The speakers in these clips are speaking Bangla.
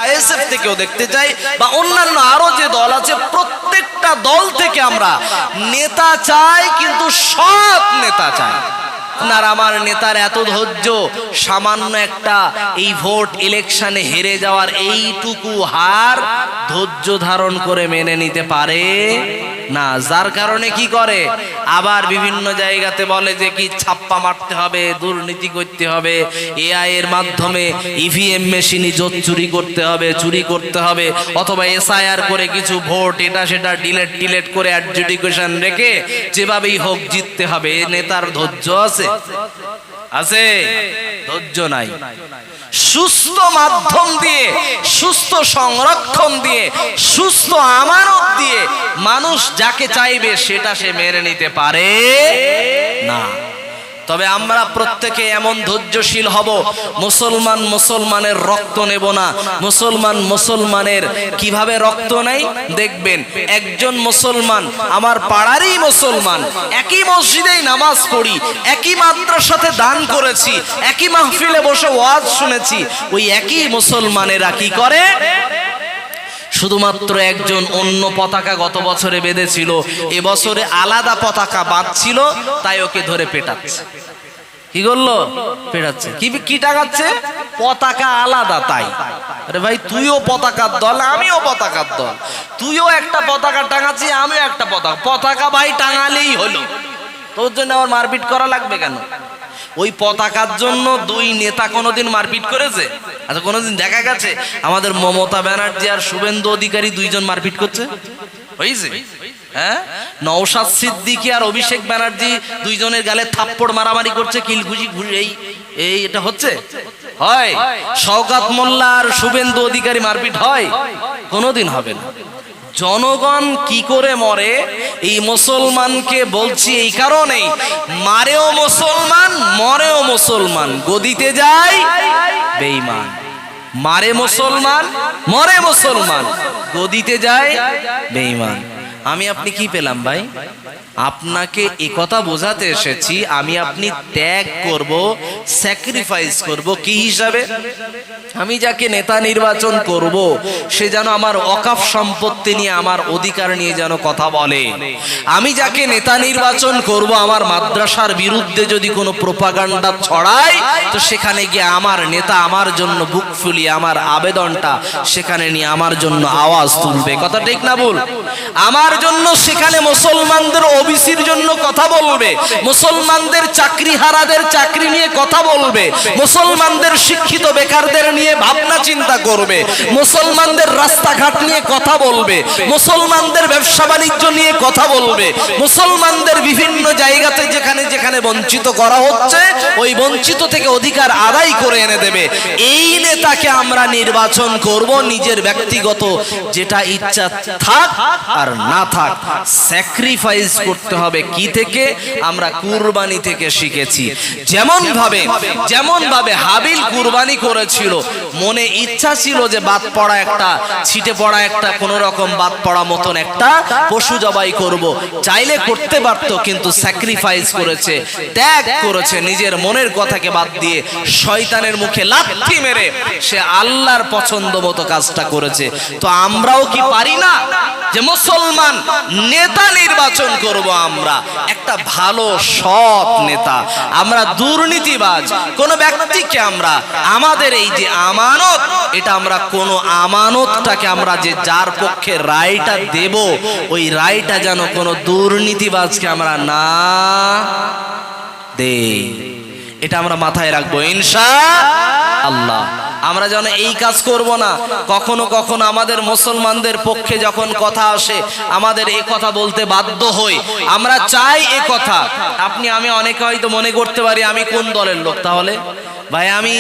আইএসএফ থেকেও দেখতে চাই বা অন্যান্য আরো যে দল আছে, প্রত্যেকটা দল থেকে আমরা নেতা চাই, কিন্তু সৎ নেতা চাই। আপনার আমার নেতার এত ধৈর্য, সামান্য একটা এই ভোট ইলেকশনে হেরে যাওয়ার এইটুকু হার ধৈর্য ধারণ করে মেনে নিতে পারে না। যার কারণে কি করে, আবার বিভিন্ন জায়গাতে বলে যে কি ছাপ্পা মারতে হবে, দুর্নীতি করতে হবে, এআই এর মাধ্যমে ইভিএম মেশিনে চুরি করতে হবে, অথবা এসআইআর করে কিছু ভোট এটা সেটা ডিলেট করে অ্যাডজুডিকেশন রেখে যেভাবেই হোক জিততে হবে। এ নেতার ধৈর্য আছে? ধৈর্য নাই। সুস্থ মাধ্যম দিয়ে, সুস্থ সংরক্ষণ দিয়ে, সুস্থ আমানত দিয়ে মানুষ যাকে চাইবে সেটা সে মেনে নিতে পারে না। তবে আমরা প্রত্যেকে এমন ধৈর্যশীল হব, মুসলমানের রক্ত নেব না। মুসলমানের কিভাবে রক্ত নেই দেখবেন। একজন মুসলমান, আমার পাড়ারই মুসলমান, একই মসজিদেই নামাজ পড়ি, একই মাদ্রাসাতে দান করেছি, একই মাহফিলে বসে ওয়াজ শুনেছি, ওই একই মুসলমানেরা কি করে, শুধুমাত্র একজন অন্য পতাকা গত বছরে বেঁধেছিল, এবছরে আলাদা পতাকা বাঁধছিল, তাই ওকে ধরে পেটাচ্ছে। কি করলো? পেটাচ্ছে। কি টাঙাচ্ছে? পতাকা আলাদা তাই। আরে ভাই, তুইও পতাকার দল, আমিও পতাকার দল, তুইও একটা পতাকা টাঙাচ্ছি, আমিও একটা পতাকা ভাই টাঙালেই হলো। তোর জন্য আমার মারপিট করা লাগবে কেন? ওই পতাকার জন্য দুই নেতা কোনোদিন মারপিট করেছে? আচ্ছা, কোনোদিন দেখা গেছে আমাদের মমতা ব্যানার্জি আর শুভেন্দু অধিকারী দুইজন মারপিট করছে? হয়েছে? হ্যাঁ, নওশাদ সিদ্দিকী আর অভিষেক ব্যানার্জি দুইজনের গালে থাপ্পড় মারামারি করছে, কিলঘুষি এই এটা হচ্ছে? হয়? শওকত মোল্লা আর শুভেন্দু অধিকারী মারপিট হয়? কোনোদিন হবে না। জনগণ কি করে মরে এই মুসলমানকে বলছি এই কারণেই, মারেও মুসলমান, মরেও মুসলমান, গদিতে যায় বেঈমান। মারে মুসলমান, মরে মুসলমান, গদিতে যায় বেঈমান। আমি আপনি কি পেলাম ভাই? আপনাকে একথা বোঝাতে এসেছি, আমি আপনি ত্যাগ করব, স্যাক্রিফাইস করব। কি হিসাবে? আমি যাকে নেতা নির্বাচন করব সে যেন আমার ওয়াকফ সম্পত্তি নিয়ে, আমার অধিকার নিয়ে যেন কথা বলে। আমি যাকে নেতা নির্বাচন করব, আমার মাদ্রাসার বিরুদ্ধে যদি কোনো প্রোপাগান্ডা ছড়ায়, তো সেখানে গিয়ে আমার নেতা আমার জন্য বুক ফুলিয়ে আমার আবেদনটা সেখানে নিয়ে আমার জন্য আওয়াজ তুলবে। কথা ঠিক না ভুল? আমার জন্য সেখানে মুসলমানদের ওবিসির জন্য কথা বলবে, মুসলমানদের চাকরিহারাদের চাকরি নিয়ে কথা বলবে, মুসলমানদের শিক্ষিত বেকারদের নিয়ে ভাবনা চিন্তা করবে, মুসলমানদের রাস্তাঘাট নিয়ে কথা বলবে, মুসলমানদের ব্যবসা বাণিজ্য নিয়ে কথা বলবে, মুসলমানদের বিভিন্ন জায়গাতে যেখানে যেখানে বঞ্চিত করা হচ্ছে ওই বঞ্চিত থেকে অধিকার আদায় করে এনে দেবে। এই নেতাকে আমরা নির্বাচন করব। নিজের ব্যক্তিগত যেটা ইচ্ছা থাক আর না থাক, স্যাক্রিফাইস করতে হবে। কি থেকে? আমরা কুরবানি থেকে শিখেছি। যেমন ভাবে হাবিল কুরবানি করেছিল, মনে ইচ্ছা ছিল যে বাদ পড়া একটা, ছিটে পড়া একটা, কোন রকম বাদ পড়া মতন একটা পশু জবাই করব, চাইলে করতে পারতো, কিন্তু স্যাক্রিফাইস করেছে, ত্যাগ করেছে, নিজের মনের কথাকে বাদ দিয়ে শয়তানের মুখে লাথি মেরে সে আল্লাহর পছন্দ মতো কাজটা করেছে। তো আমরাও কি পারি না যে মুসলমান নেতা নির্বাচন করব, আমরা একটা ভালো সৎ নেতা, আমরা দুর্নীতিবাজ কোন ব্যক্তিকে আমরা, আমাদের এই যে আমানত, এটা আমরা কোন আমানতটাকে আমরা যে যার পক্ষে রায়টা দেব, ওই রায়টা যেন কোন দুর্নীতিবাজকে আমরা না দেই। এটা আমরা মাথায় রাখবো ইনশাআল্লাহ। আমরা যেন এই কাজ করব না। কখনো কখনো আমাদের মুসলমানদের পক্ষে যখন কথা আসে, আমাদের এই কথা বলতে বাধ্য হই। আমরা চাই এ কথা। আমি অনেকে হয়তো মনে করতে পারি আমি কোন দলের লোক, তাহলে ভাই আমি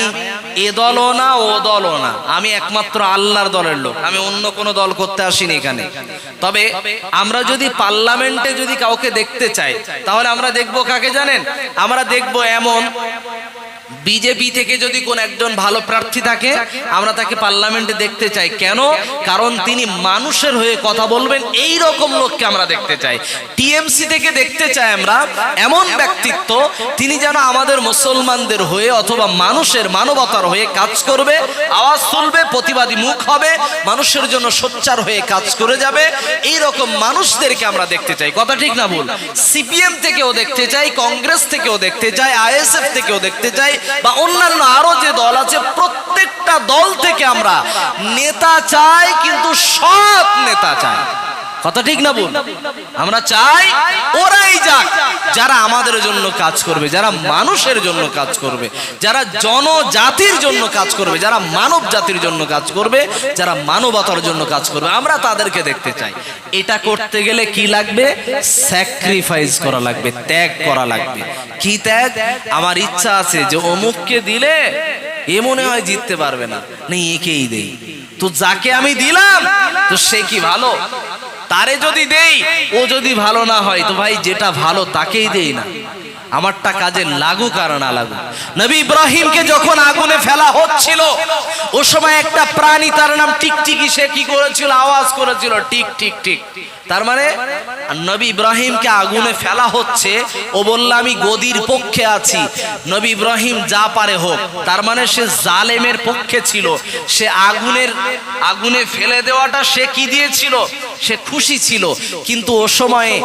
এ দলও না ও দলও না, আমি একমাত্র আল্লাহর দলের লোক, আমি অন্য কোনো দল করতে আসিনি এখানে। তবে আমরা যদি পার্লামেন্টে যদি কাউকে দেখতে চাই, তাহলে আমরা দেখবো কাকে জানেন? আমরা দেখবো এমন বিজেপি থেকে যদি কোন একজন ভালো প্রার্থী থাকে আমরা তাকে পার্লামেন্টে দেখতে চাই। কেন? কারণ তিনি মানুষের হয়ে কথা বলবেন, এই রকম লোককে আমরা দেখতে চাই। টিএমসি থেকে দেখতে চাই আমরা এমন ব্যক্তিত্ব, তিনি যেন আমাদের মুসলমানদের হয়ে অথবা মানুষের মানবতার হয়ে কাজ করবে, আওয়াজ তুলবে, প্রতিবাদী মুখ হবে, মানুষের জন্য সোচ্চার হয়ে কাজ করে যাবে, এই রকম মানুষদেরকে আমরা দেখতে চাই। কথা ঠিক না ভুল? সিপিএম থেকেও দেখতে চাই, কংগ্রেস থেকেও দেখতে চাই, আইএসএফ থেকেও দেখতে চাই, বা অন্যান্য আরো যে দল আছে প্রত্যেকটা দল থেকে আমরা নেতা চাই, কিন্তু সৎ নেতা চাই। কথা ঠিক না বল? আমরা চাই ওরাই যাক যারা আমাদের জন্য কাজ করবে, যারা মানুষের জন্য কাজ করবে, যারা জনজাতির জন্য কাজ করবে, যারা মানব জাতির জন্য কাজ করবে, যারা মানবতার জন্য কাজ করবে, আমরা তাদেরকে দেখতে চাই। এটা করতে গেলে কি লাগবে? স্যাক্রিফাইস করা লাগবে, ত্যাগ করা লাগবে। কি ত্যাগ? আমার ইচ্ছা আছে যে অমুককে দিলে এ মনে হয় জিততে পারবে না, নেই একেই দেই। তো যাকে আমি দিলাম তো সে কি ভালো? তারে যদি দেই ও যদি ভালো না হয় তো ভাই যেটা ভালো তাকেই দেই না, আমারটা কাজে লাগুক আর না লাগুক। নবী ইব্রাহিমকে যখন আগুনে ফেলা হচ্ছিল ও সময় একটা প্রাণী তার নাম টিকটিকি, সে কি করেছিল? আওয়াজ করেছিল টিক টিক টিক। তার মানে নবী ইব্রাহিমকে আগুনে ফেলা হচ্ছে, ও বলল আমি গদির পক্ষে আছি, নবী ইব্রাহিম যা পারে হোক। তার মানে সে জালেমের পক্ষে ছিল, সে আগুনে ফেলে দেওয়াটা সে কি দিয়েছিল? সে খুশি ছিল। কিন্তু ও সময়ে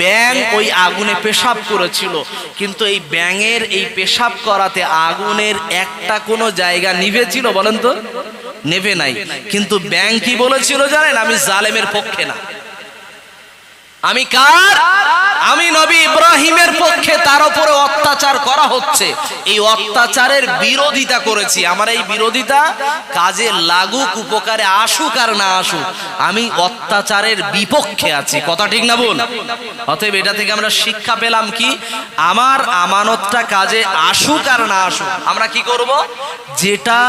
ব্যাঙ ওই আগুনে পেশাব করেছিল, কিন্তু এই ব্যাঙের এই পেশাব করাতে আগুনের একটা কোনো জায়গা নিভেছিল? বলেন তো, নেভে নাই। কিন্তু ব্যাঙ কি বলেছিল জানেন? আমি জালেমের পক্ষে না, আমি কার? আমি নবী ইব্রাহিমের পক্ষে। তার উপরে অত্যাচার করা হচ্ছে, এই অত্যাচারের বিরোধিতা করেছি। আমার এই বিরোধিতা কাজে লাগুক, উপকারে আসুক আর না আসুক, আমি অত্যাচারের বিপক্ষে আছি। কথা ঠিক না বল? অতএব এটা থেকে আমরা শিক্ষা পেলাম কি? আমার আমানতটা কাজে আসুক আর না আসুক, আমরা কি করব? যেটা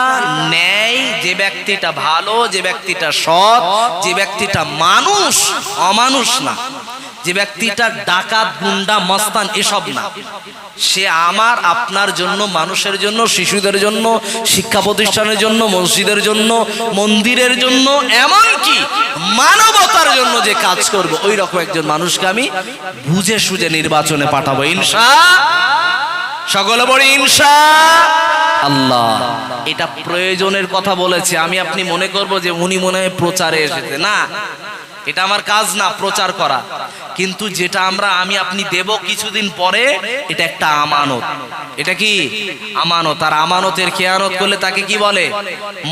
ন্যায়, যে ব্যক্তিটা ভালো, যে ব্যক্তিটা সৎ, যে ব্যক্তিটা মানুষ, অমানুষ না, যে ব্যক্তিটা ডাকাত, গুন্ডা, মস্তান এসব না, সে আমার আপনার জন্য, মানুষের জন্য, শিশুদের জন্য, শিক্ষা প্রতিষ্ঠানের জন্য, মসজিদের জন্য, মন্দিরের জন্য, এমনকি মানবতার জন্য যে কাজ করবে, ওই রকম একজন মানুষকে আমি বুঝে সুঝে নির্বাচনে পাঠাবো ইনশাআল্লাহ। সকলে বলি ইনশাআল্লাহ। এটা প্রয়োজনের কথা বলেছি, আমি আপনি মনে করব যে উনি মনে হয় প্রচারে এসেছে, না, এটা আমার কাজ না প্রচার করা। কিন্তু যেটা আমি আপনি দেব কিছুদিন পরে, এটা একটা আমানত। এটা কি? আমানত। আর আমানতের খেয়ানত করলে তাকে কি বলে?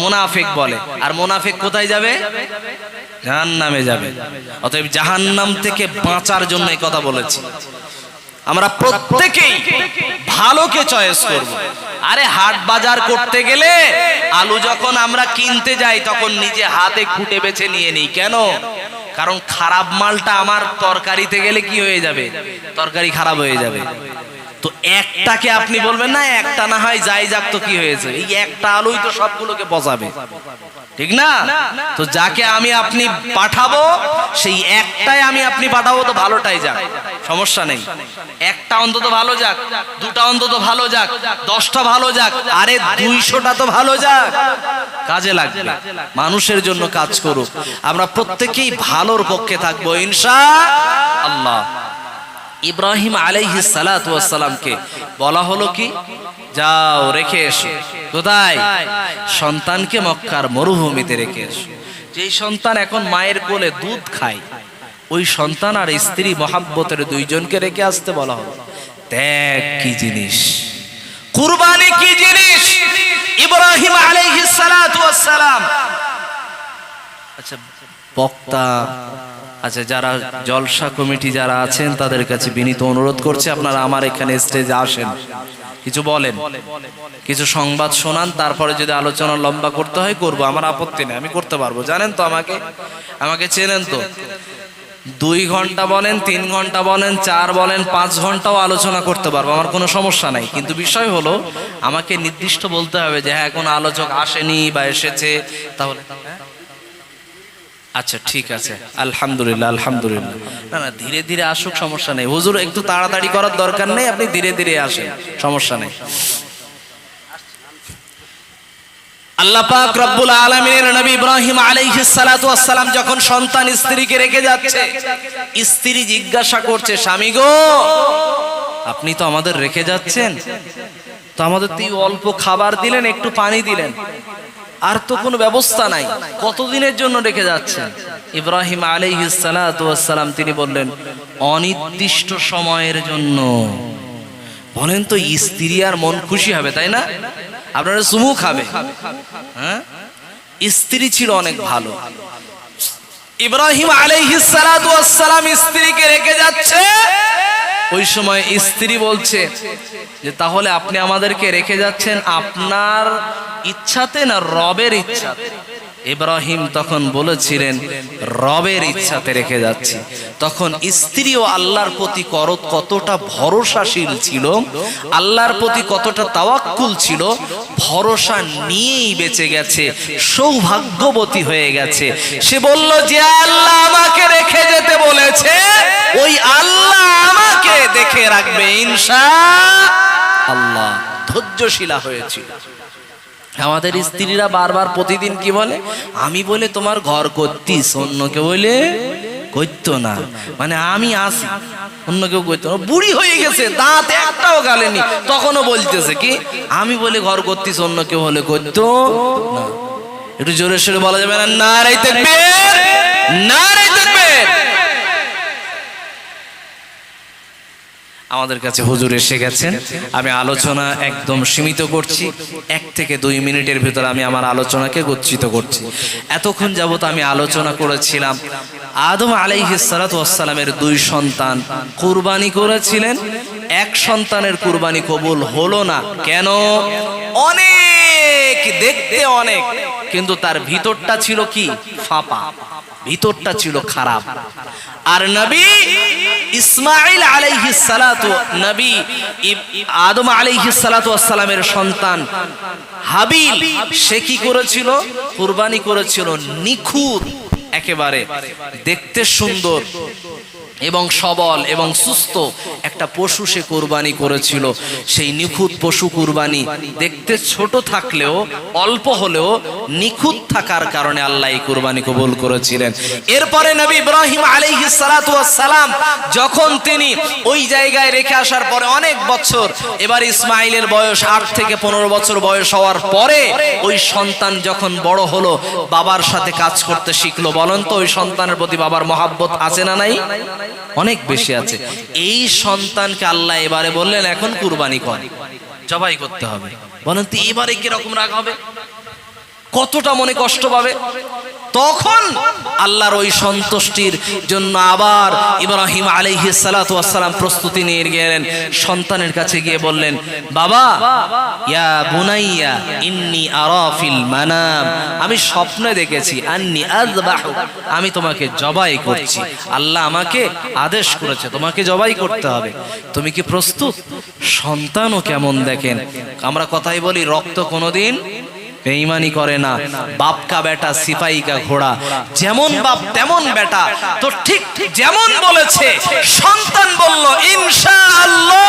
মুনাফিক বলে। আর মুনাফিক কোথায় যাবে? জাহান্নামে যাবে। অতএব জাহান্নাম থেকে বাঁচার জন্য এই কথা বলেছি। আমরা প্রত্যেকেই ভালোকে চয়েস করব। আরে হাট বাজার করতে গেলে আলু যখন আমরা কিনতে যাই তখন নিজে হাতে খুঁটে বেছে নিয়ে নিই। কেন? কারণ খারাপ মালটা আমার তরকারিতে গেলে কি হয়ে যাবে? তরকারি খারাপ হয়ে যাবে। তো একটাকে আপনি বলবেন না, একটা না হয় যাই যাক, তো কি হয়েছে? এই একটা আলুই তো সবগুলোকে পচাবে, ঠিক না? তো যাকে আমি আপনি পাঠাবো, সেই একটাই আমি আপনি পাঠাবো, তো ভালোটাই যাক, সমস্যা নেই। একটা অন্তত ভালো যাক, দুটা অন্তত ভালো যাক, 10টা ভালো যাক, আরে 200টা তো ভালো যাক, কাজে লাগবে। মানুষের জন্য কাজ করুক, আমরা প্রত্যেকেই ভালোর পক্ষে থাকবো ইনশাআল্লাহ। ইব্রাহিম আলাইহিস সালাতু ওয়াস সালামকে বলা হলো কি? যাও রেখে এসো। কোথায়? সন্তানকে মক্কার মরুভূমিতে রেখে এসো। যেই সন্তান এখন মায়ের কোলে দুধ খায়, ওই সন্তান আর স্ত্রী মহাব্বতের দুইজনকে রেখে আসতে বলা হলো। ত্যাগ কি জিনিস, কুরবানি কি জিনিস! ইব্রাহিম আলাইহিস সালাতু ওয়াস সালাম। আচ্ছা বক্তা, আচ্ছা যারা জলসা কমিটি যারা আছেন তাদের কাছে বিনীত অনুরোধ করছে, আপনারা আমার এখানে স্টেজে আসেন, কিছু বলেন, কিছু সংবাদ শোনান, তারপরে যদি আলোচনা লম্বা করতে হয় করবো, আমার আপত্তি নেই, আমি করতে পারবো। জানেন তো আমাকে চেনেন তো, 2 ঘন্টা বলেন, 3 ঘন্টা বলেন, 4 বলেন, 5 ঘন্টাও আলোচনা করতে পারবো, আমার কোনো সমস্যা নাই। কিন্তু বিষয় হলো আমাকে নির্দিষ্ট বলতে হবে যে হ্যাঁ এখন আলোচক আসেনি বা এসেছে, তাহলে আচ্ছা ঠিক আছে, আলহামদুলিল্লাহ আলহামদুলিল্লাহ। না না, ধীরে ধীরে আসুক, সমস্যা নেই। হুজুর একটু তাড়াতাড়ি করার দরকার নেই, আপনি ধীরে ধীরে আসেন, সমস্যা নেই। আল্লাহ পাক রব্বুল আলামিনের নবী ইব্রাহিম আলাইহিস সালাতু ওয়াস সালাম যখন সন্তান স্ত্রীকে রেখে যাচ্ছে, স্ত্রী জিজ্ঞাসা করছে, স্বামী গো আপনি তো আমাদের রেখে যাচ্ছেন, তো আমাদের তো অল্প খাবার দিলেন, একটু পানি দিলেন, আর তো কোনো ব্যবস্থা নাই, কতদিনের জন্য রেখে যাচ্ছেন? ইব্রাহিম আলাইহিস সালাতু ওয়াস সালাম তিনি বললেন, অনির্দিষ্ট সময়ের জন্য। বলেন তো স্ত্রী আর মন খুশি হবে, তাই না? আপনারা চুমু খাবে। হ্যাঁ, স্ত্রী ছিল অনেক ভালো। ইব্রাহিম আলাইহিস সালাতু ওয়াস সালাম স্ত্রীকে রেখে যাচ্ছে, ওই সময় স্ত্রী বলছে যে তাহলে আপনি আমাদেরকে রেখে যাচ্ছেন আপনার ইচ্ছাতে না রবের ইচ্ছাতে? ইব্রাহিম তখন বলেছিলেন রবের ইচ্ছাতে রেখে যাচ্ছি। তখন স্ত্রীও আল্লাহর প্রতি কতটা ভরসাশীল ছিল, আল্লাহর প্রতি কতটা তাওয়াক্কুল ছিল, ভরসা নিয়েই বেঁচে গেছে, সৌভাগ্যবতী হয়ে গেছে। সে বলল যে আল্লাহ আমাকে রেখে যেতে বলেছে, ওই আল্লাহ আমাকে দেখে রাখবে ইনশাআল্লাহ। ধৈর্যশীলা হয়েছিল। আমাদের স্ত্রীরা বারবার প্রতিদিন কি বলে, আমি বলে তোমার ঘর করতিস, অন্য কেউ বলে করতো না, মানে আমি আসি অন্য কেউ করতো না। বুড়ি হয়ে গেছে, দাঁত একটাও গালেনি, তখনও বলতেছে কি আমি বলে ঘর করতিস, অন্য কেউ হলে করতো না। একটু জোরে সোরে বলা যাবে না? নারে তাকবীর, নারে তাকবীর। আমাদের কাছে হুজুর এসে গেছেন, আমি আলোচনা একদম সীমিত করছি, 1 থেকে 2 মিনিটের ভিতরে আমি আমার আলোচনাকে গচ্ছিত করছি। এতক্ষণ যাবত আমি আলোচনা করেছিলাম আদম আলাইহিস সালাতু ওয়াস সালামের 2 সন্তান কুরবানি করেছিলেন, 1 সন্তানের কুরবানি কবুল হলো না। কেন? অনেক দেখতে অনেক, কিন্তু তার ভিতরটা ছিল কি? ফাঁপা, ভিতরটা ছিল খারাপ। আর নবী ইসমাঈল আলাইহিস সালাতু, নবী আদম আলাইহিস সালাতু ওয়াস সালামের সন্তান হাবিল, সে কি করেছিল? কুরবানি করেছিল নিখুঁত, একেবারে দেখতে সুন্দর এবং সবল এবং সুস্থ একটা পশু সে কুরবানি করেছিল। সেই নিখুঁত পশু কুরবানি দেখতে ছোট থাকলেও, অল্প হলেও নিখুঁত থাকার কারণে আল্লাহ এই কুরবানি কবুল করেছিলেন। এরপরে নবী ইব্রাহিম আলাইহিস সালাতু ওয়াস সালাম যখন তিনি ওই জায়গায় রেখে আসার পরে অনেক বছর, এবার ইসমাইলের বয়স 8 থেকে 15 বছর বয়স হওয়ার পরে ওই সন্তান যখন বড় হলো, বাবার সাথে কাজ করতে শিখলো। বলেন তো ওই সন্তানের প্রতি বাবার মহাব্বত আছে না নাই? অনেক বেশি আছে। এই সন্তানকে আল্লাহ এবারে বললেন এখন কুরবানি কর, জবাই করতে হবে। বলেন তো এবারে কিরকম রাগ হবে, কতটা মনে কষ্ট পাবে? তখন আল্লাহর ওই সন্তুষ্টির জন্য আবার ইব্রাহিম আলাইহিস সালাতু ওয়াস সালাম প্রস্তুতি নিয়ে গেলেন, সন্তানের কাছে গিয়ে বললেন, বাবা ইয়া বুনাইয়া ইন্নী আরা ফিল মানাম, আমি স্বপ্নে দেখেছি, আন্নী আযবাহু, আমি তোমাকে জবাই করছি, আল্লাহ আমাকে আদেশ করেছে তোমাকে জবাই করতে হবে, তুমি কি প্রস্তুত? সন্তানও কেমন দেখেন, আমরা কথাই বলি রক্ত কোনোদিন বেঈমানি করে না, বাপ কা বেটা সিপাহী কা ঘোড়া, যেমন বাপ তেমন বেটা। তো ঠিক যেমন বলেছে, সন্তান বলল ইনশাআল্লাহ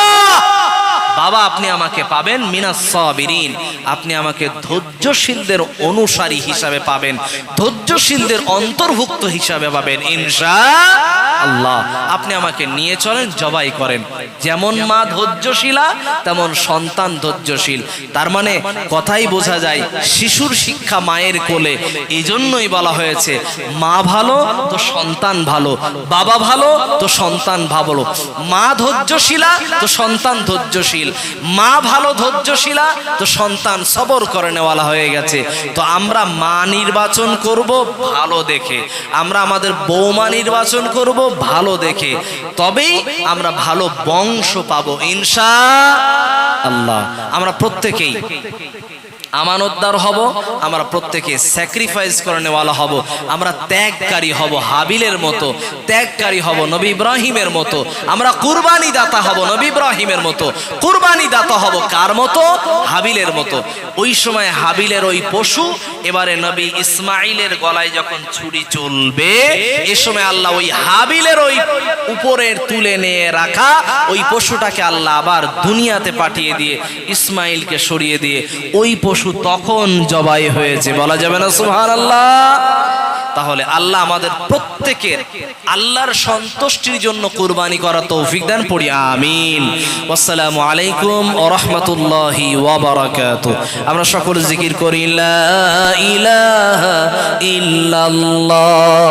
বাবা আপনি আমাকে পাবেন মিনাস সাবিরিন, আপনি আমাকে ধৈর্যশীলদের অনুসারী হিসাবে পাবেন, ধৈর্যশীলদের অন্তর্ভুক্ত হিসাবে পাবেন ইনশাআল্লাহ। আপনি আমাকে নিয়ে চলেন, জবাই করেন। যেমন মা ধৈর্যশীলা তেমন সন্তান ধৈর্যশীল। তার মানে কথাই বোঝা যায় শিশুর শিক্ষা মায়ের কোলে। এই জন্যই বলা হয়েছে মা ভালো তো সন্তান ভালো, বাবা ভালো তো সন্তান ভালো। মা ধৈর্যশীলা তো সন্তান ধৈর্যশীল, মা ভালো ধৈর্যশীলা তো সন্তান সবর করে নেওয়ালা হয়ে গেছে। তো আমরা মা নির্বাচন করব ভালো দেখে, আমরা আমাদের বৌমা নির্বাচন করব ভালো দেখে, তবেই আমরা ভালো বংশ পাবো ইনশাআল্লাহ। আমরা প্রত্যেকেই আমানতদার হব, আমরা প্রত্যেকে স্যাক্রিফাইস করে নেওয়ালা হব, আমরা ত্যাগকারী হব হাবিলের মতো, ত্যাগকারী হব নবী ইব্রাহিমের মতো, আমরা কুরবানি দাতা হব নবী ইব্রাহিমের মতো, কুরবানি দাতা হব কার মতো? হাবিলের মতো। ওই সময় হাবিলের ওই পশু এবারে নবী ইসমাইলের গলায় যখন ছুরি চলবে, এ সময় আল্লাহ ওই হাবিলের ওই উপরের তুলে নিয়ে রাখা ওই পশুটাকে আল্লাহ আবার দুনিয়াতে পাঠিয়ে দিয়ে ইসমাইলকে সরিয়ে দিয়ে ওই পশু পশু তখন জবাই হয়েছে, বলা যাবে না সুবহানাল্লাহ? তাহলে আল্লাহ আমাদের প্রত্যেকের আল্লাহর সন্তুষ্টির জন্য কুরবানি করা তৌফিক দান, পড়ি আমিন। আসসালামু আলাইকুম ওয়া রাহমাতুল্লাহি ওয়া বারাকাতুহু। আমরা সকল জিকির করি লা ইলাহা ইল্লাল্লাহ